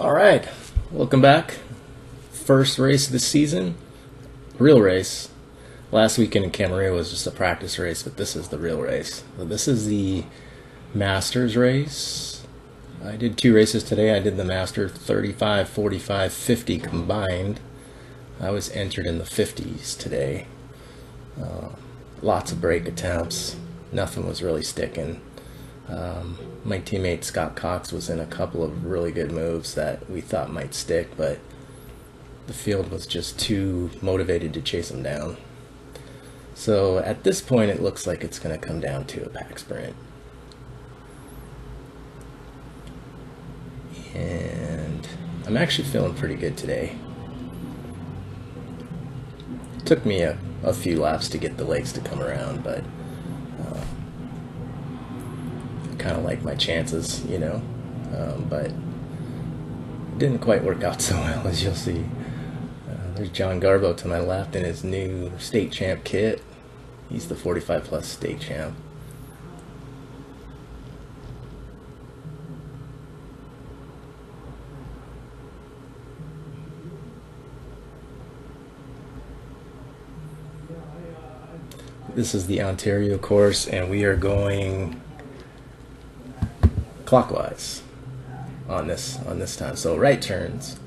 All right, welcome back. First race of the season, real race. Last weekend in Camarillo was just a practice race, but this is the real race. So this is the Masters race. I did two races today. I did the Master 35, 45, 50 combined. I was entered in the 50s today. Lots of break attempts. Nothing was really sticking. My teammate Scott Cox was in a couple of really good moves that we thought might stick, but the field was just too motivated to chase him down. So at this point it looks like it's going to come down to a pack sprint. And I'm actually feeling pretty good today. It took me a few laps to get the legs to come around, but kind of like my chances, you know, but it didn't quite work out so well, as you'll see. There's John Garbo to my left in his new state champ kit. He's the 45 plus state champ. This is the Ontario course, and we are going clockwise on this time. So right turns.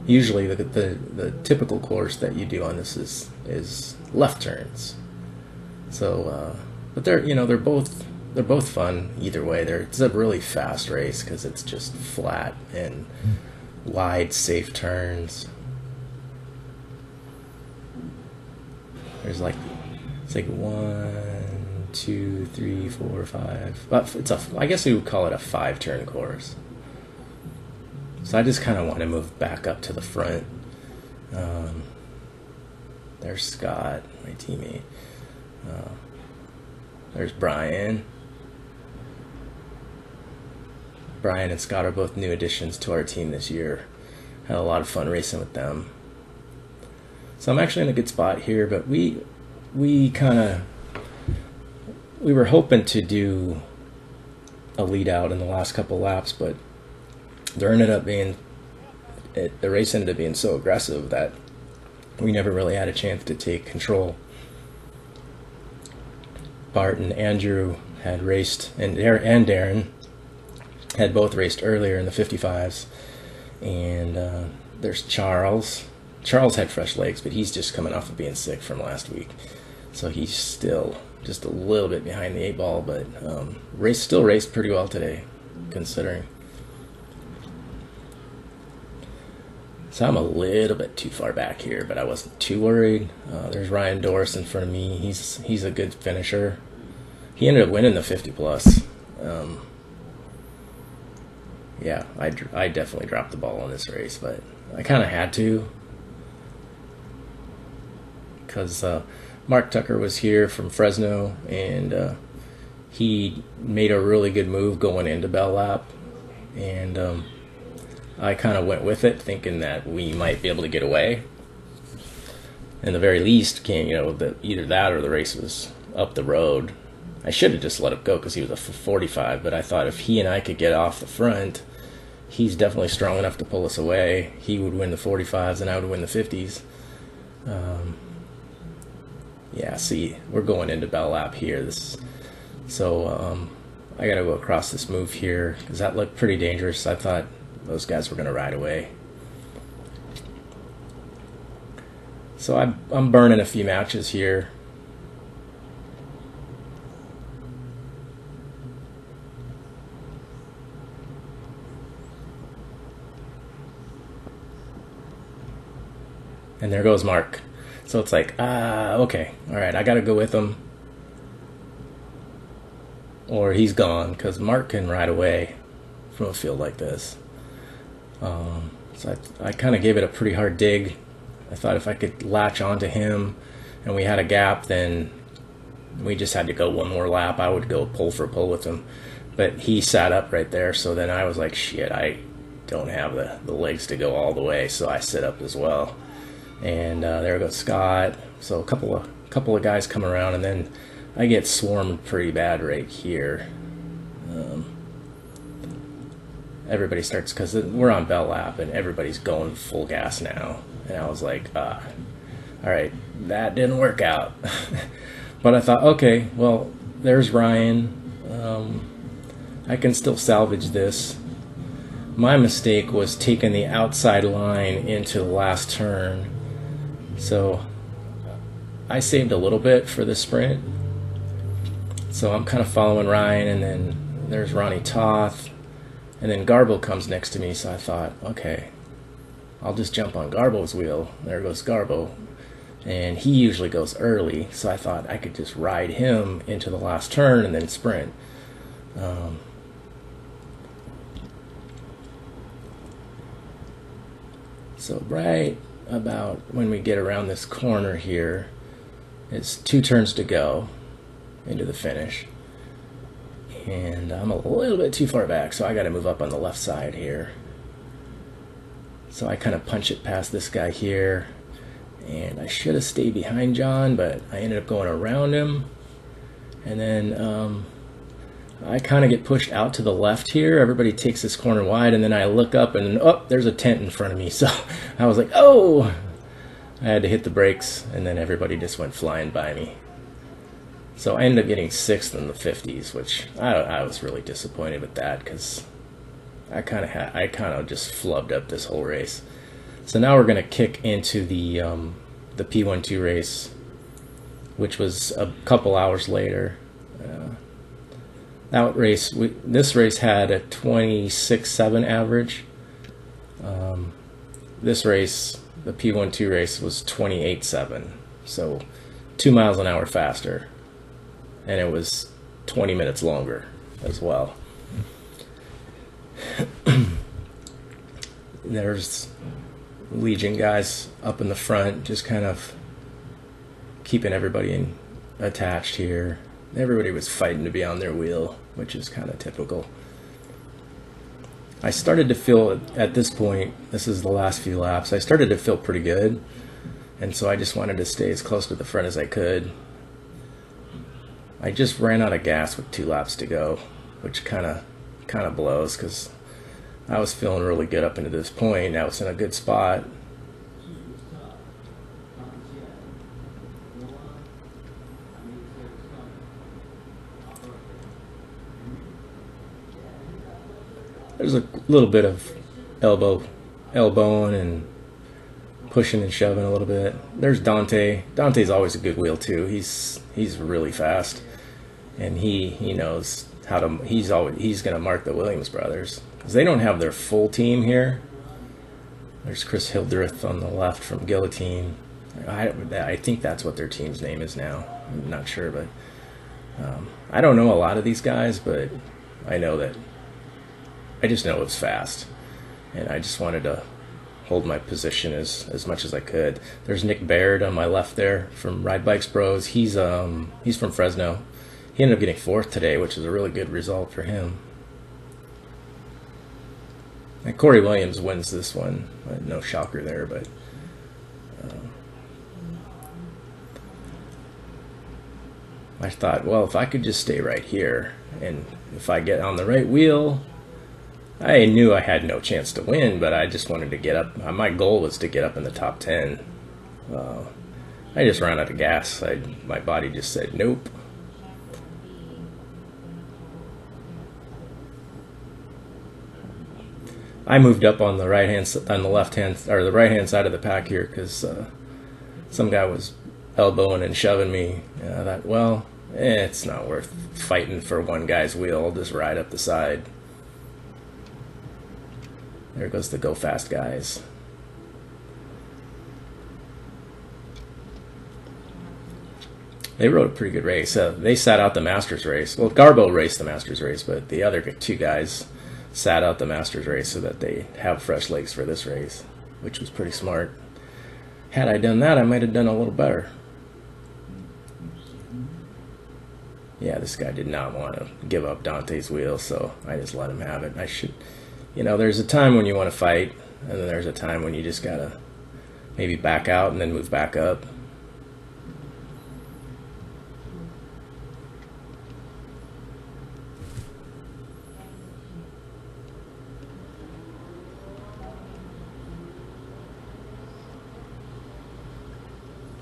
Usually the typical course that you do on this is left turns. So but they're both fun either way. It's a really fast race because it's just flat and wide, safe turns. It's like 1, 2, 3, 4, 5. But I guess we would call it a 5-turn course. So I just kind of want to move back up to the front. There's Scott, my teammate. There's Brian. Brian and Scott are both new additions to our team this year. Had a lot of fun racing with them. So I'm actually in a good spot here, but we were hoping to do a lead out in the last couple laps, but the race ended up being so aggressive that we never really had a chance to take control. Bart and Andrew had raced, and Darren had both raced earlier in the 55s, and there's Charles. Charles had fresh legs, but he's just coming off of being sick from last week, so he's still just a little bit behind the 8 ball, but still raced pretty well today, considering. So I'm a little bit too far back here, but I wasn't too worried. There's Ryan Doris in front of me. He's a good finisher. He ended up winning the 50 plus. Yeah, I definitely dropped the ball on this race, but I kind of had to, because Mark Tucker was here from Fresno, and he made a really good move going into Bell Lap, and I kind of went with it, thinking that we might be able to get away. And the very least, either that or the race was up the road. I should have just let him go because he was a 45, but I thought if he and I could get off the front, he's definitely strong enough to pull us away. He would win the 45s and I would win the 50s. Yeah, see, we're going into Bell Lap here. So I got to go across this move here because that looked pretty dangerous. I thought those guys were going to ride away. So I'm burning a few matches here. And there goes Mark. So it's like, okay, all right, I got to go with him, or he's gone, because Mark can ride away from a field like this. So I kind of gave it a pretty hard dig. I thought if I could latch onto him and we had a gap, then we just had to go one more lap. I would go pull for pull with him. But he sat up right there, so then I was like, shit, I don't have the legs to go all the way, so I sit up as well. And there goes Scott. So a couple of guys come around, and then I get swarmed pretty bad right here. everybody starts, because we're on bell lap and everybody's going full gas now, and I was like, all right, that didn't work out. But I thought, okay, well, there's Ryan. I can still salvage this. My mistake was taking the outside line into the last turn, so I saved a little bit for the sprint. So I'm kind of following Ryan, and then there's Ronnie Toth, and then Garbo comes next to me, so I thought, okay, I'll just jump on Garbo's wheel. There goes Garbo, and he usually goes early, so I thought I could just ride him into the last turn and then sprint. So right about when we get around this corner here, it's 2 turns to go into the finish. And I'm a little bit too far back, so I got to move up on the left side here. So I kind of punch it past this guy here. And I should have stayed behind John, but I ended up going around him. And then I kind of get pushed out to the left here. Everybody takes this corner wide, and then I look up and, oh, there's a tent in front of me. So I was like, oh! I had to hit the brakes, and then everybody just went flying by me. So I ended up getting 6th in the 50s, which I was really disappointed with that, because I kind of just flubbed up this whole race. So now we're going to kick into the P12 race, which was a couple hours later. This race had a 26.7 average. This race, the P12 race, was 28.7, so 2 miles an hour faster, and it was 20 minutes longer as well. There's Legion guys up in the front, just kind of keeping everybody attached here. Everybody was fighting to be on their wheel, which is kind of typical. I started to feel, at this point, this is the last few laps, I started to feel pretty good, and so I just wanted to stay as close to the front as I could. I just ran out of gas with 2 laps to go, which kind of blows, because I was feeling really good up into this point. I was in a good spot. There's a little bit of elbowing and pushing and shoving a little bit. There's Dante. Dante's always a good wheel too. He's really fast, and he knows how to. He's gonna mark the Williams brothers, because they don't have their full team here. There's Chris Hildreth on the left from Guillotine. I think that's what their team's name is now. I'm not sure, but I don't know a lot of these guys, but I know that. I just know it's fast, and I just wanted to hold my position as much as I could. There's Nick Baird on my left there from Ride Bikes Bros. He's from Fresno. He ended up getting 4th today, which is a really good result for him. And Corey Williams wins this one. No shocker there, but I thought, well, if I could just stay right here, and if I get on the right wheel, I knew I had no chance to win, but I just wanted to get up. My goal was to get up in the top 10. I just ran out of gas. My body just said nope. I moved up on the right hand side of the pack here, because some guy was elbowing and shoving me. I thought, well, it's not worth fighting for one guy's wheel. I'll just ride up the side. There goes the Go Fast guys. They rode a pretty good race. They sat out the Masters race. Well, Garbo raced the Masters race, but the other 2 guys sat out the Masters race so that they have fresh legs for this race, which was pretty smart. Had I done that, I might have done a little better. Yeah, this guy did not want to give up Dante's wheel, so I just let him have it. I should... there's a time when you want to fight, and then there's a time when you just gotta maybe back out and then move back up.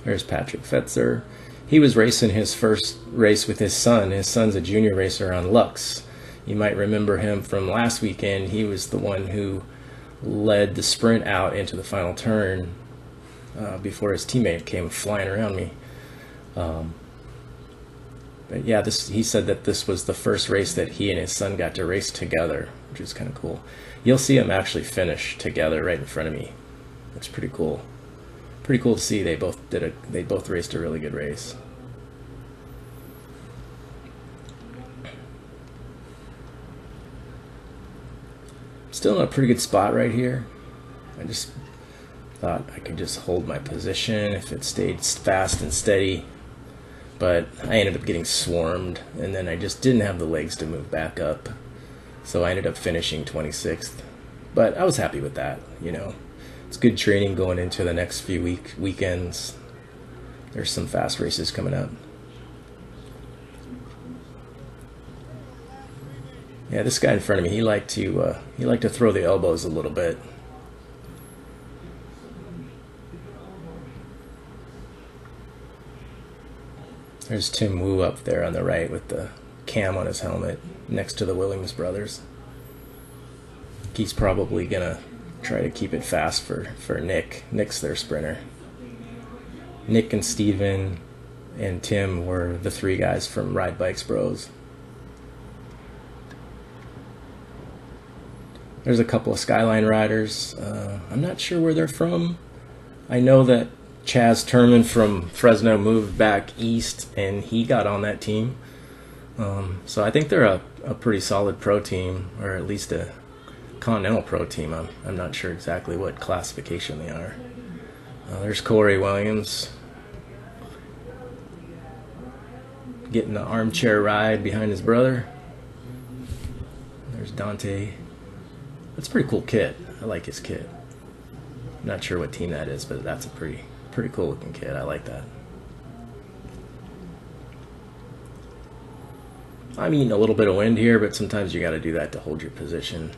There's Patrick Fetzer. He was racing his first race with his son. His son's a junior racer on Lux. You might remember him from last weekend. He was the one who led the sprint out into the final turn before his teammate came flying around me. But yeah, he said that this was the first race that he and his son got to race together, which is kind of cool. You'll see them actually finish together right in front of me. It's pretty cool. Pretty cool to see. They both raced a really good race. Still in a pretty good spot right here. I just thought I could just hold my position if it stayed fast and steady, but I ended up getting swarmed, and then I just didn't have the legs to move back up, so I ended up finishing 26th. But I was happy with that. You know, it's good training going into the next few weekends. There's some fast races coming up. Yeah, this guy in front of me, he liked to throw the elbows a little bit. There's Tim Wu up there on the right with the cam on his helmet next to the Williams brothers. He's probably gonna try to keep it fast for Nick. Nick's their sprinter. Nick and Steven and Tim were the three guys from Ride Bikes Bros. There's a couple of Skyline riders. I'm not sure where they're from. I know that Chaz Turman from Fresno moved back east, and he got on that team. So I think they're a pretty solid pro team, or at least a Continental pro team. I'm not sure exactly what classification they are. There's Corey Williams getting the armchair ride behind his brother. There's Dante. That's a pretty cool kit. I like his kit. I'm not sure what team that is, but that's a pretty cool looking kit. I like that. I'm eating a little bit of wind here, but sometimes you got to do that to hold your position.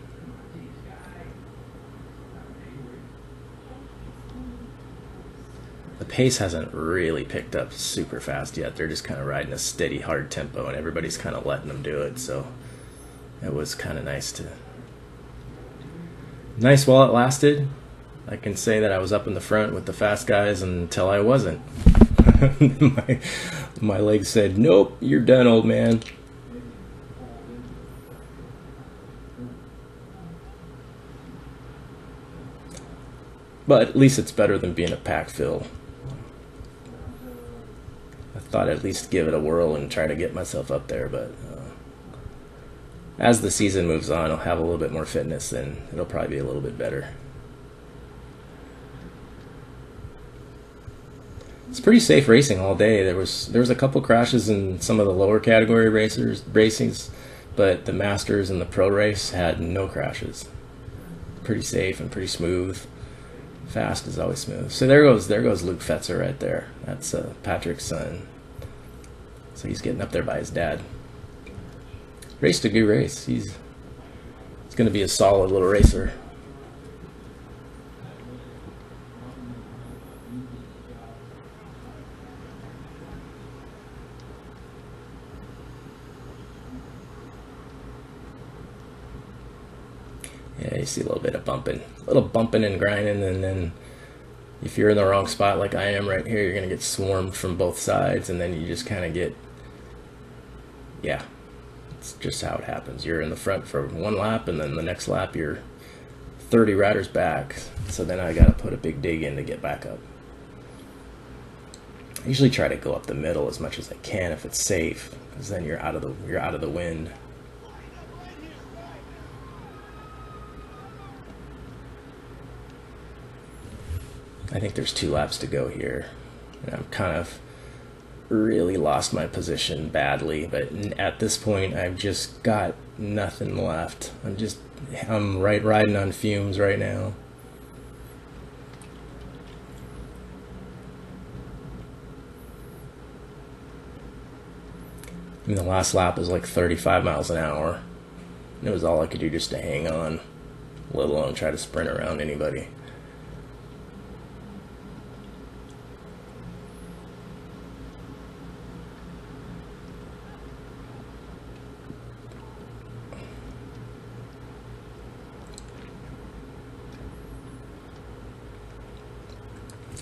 The pace hasn't really picked up super fast yet. They're just kind of riding a steady, hard tempo, and everybody's kind of letting them do it. So it was kind of nice while it lasted. I can say that I was up in the front with the fast guys until I wasn't. my legs said, "Nope, you're done, old man." But at least it's better than being a pack fill. I thought I'd at least give it a whirl and try to get myself up there, but as the season moves on, I'll have a little bit more fitness, and it'll probably be a little bit better. It's pretty safe racing all day. There was a couple crashes in some of the lower category racings, but the Masters and the Pro race had no crashes. Pretty safe and pretty smooth. Fast is always smooth. So there goes Luke Fetzer right there. That's Patrick's son. So he's getting up there by his dad. Raced a good race. He's going to be a solid little racer. Yeah, you see a little bit of bumping and grinding, and then if you're in the wrong spot like I am right here, you're going to get swarmed from both sides, and then you just kind of get, yeah, it's just how it happens. You're in the front for one lap, and then the next lap you're 30 riders back, so then I got to put a big dig in to get back up. I usually try to go up the middle as much as I can if it's safe, because then you're out of the wind. I think there's 2 laps to go here, and I'm kind of really lost my position badly, but at this point I've just got nothing left. I'm riding on fumes right now. I mean, the last lap was like 35 miles an hour, and it was all I could do just to hang on, let alone try to sprint around anybody.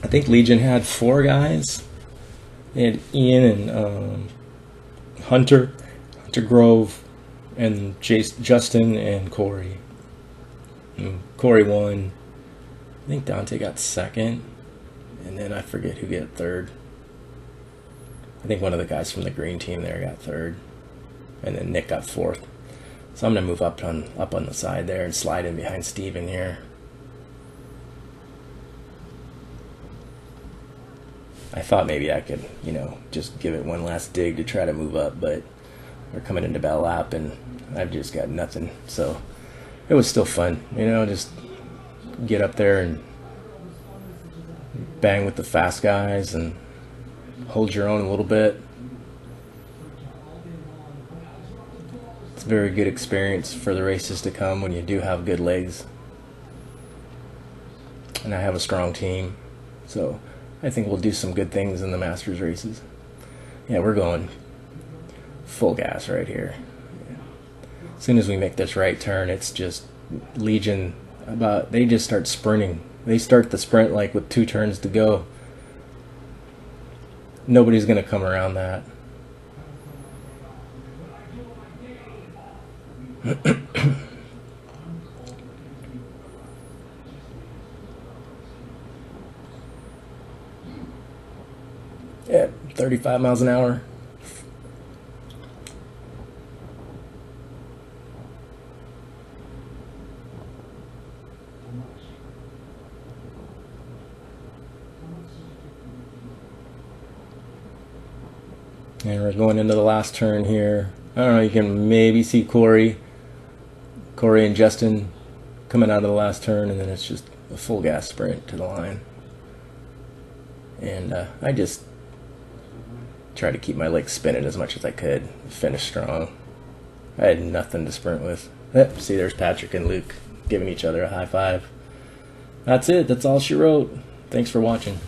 I think Legion had 4 guys. They had Ian and Hunter Grove, and Justin and Corey. And Corey won. I think Dante got 2nd, and then I forget who got 3rd. I think one of the guys from the green team there got 3rd, and then Nick got 4th. So I'm gonna move up on the side there and slide in behind Steven here. I thought maybe I could, just give it one last dig to try to move up, but we're coming into Bell Lap and I've just got nothing. So it was still fun, just get up there and bang with the fast guys and hold your own a little bit. It's a very good experience for the races to come when you do have good legs. And I have a strong team, so I think we'll do some good things in the Masters races. Yeah, we're going full gas right here. As soon as we make this right turn, it's just Legion. They just start sprinting. They start the sprint like with 2 turns to go. Nobody's gonna come around that. Yeah, 35 miles an hour. And we're going into the last turn here. I don't know, you can maybe see Corey and Justin coming out of the last turn, and then it's just a full gas sprint to the line. And I just tried to keep my legs spinning as much as I could, finish strong. I had nothing to sprint with. See, there's Patrick and Luke giving each other a high five. That's it. That's all she wrote. Thanks for watching.